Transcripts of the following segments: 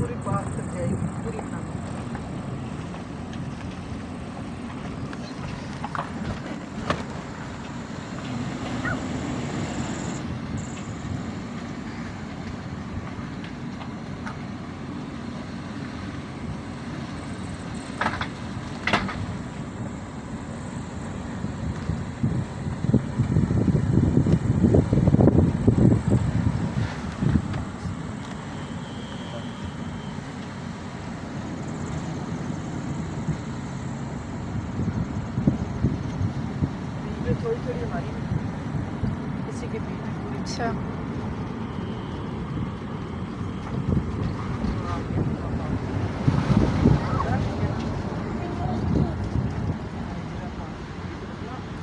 पूरी पास तक जाएगी, पूरी बना थोड़ी थोड़ी हमारी किसी के बीच में पूरी अच्छा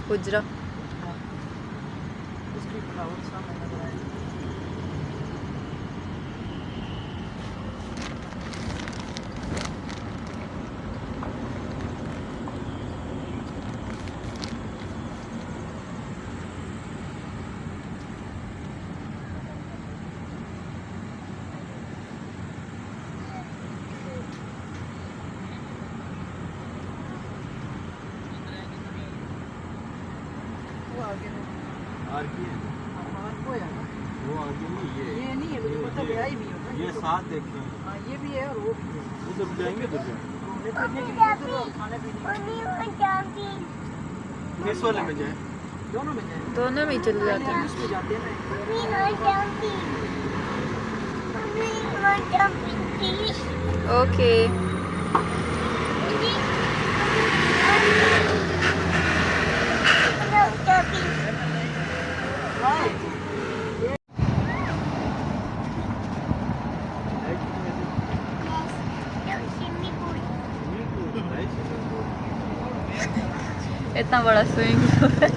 गुजरा उसकी फ्लावर सामने नजर आएगी। वो आगे में आर की है हमारे को है ना, वो आगे नहीं ये नहीं है मुझे पता है ही भी होता है ये साथ देखें हाँ ये भी है और वो भी है। उधर जाएंगे तो जाएंगे घूमने फिरने के लिए उधर और खाने पीने के लिए किस वाले में जाए दोनों में जाए। दोनों में ही चले जाते हैं इसमें जाते हैं ना ओके इतना बड़ा स्विमिंग पूल है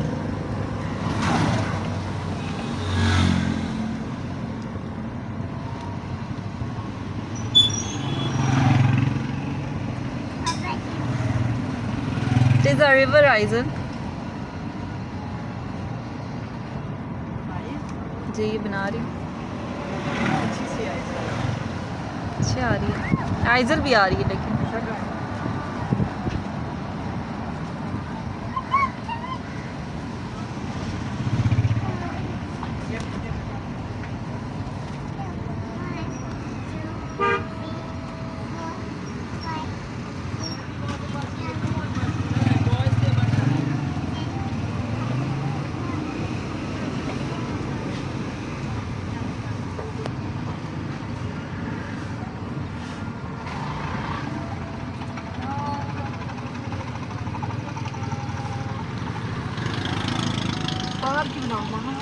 It is a river, Aizen. जी ये बना रही हूँ अच्छी सी है अच्छी आ रही है आइजल भी आ रही है लेकिन बाहर की बनाऊँ वहाँ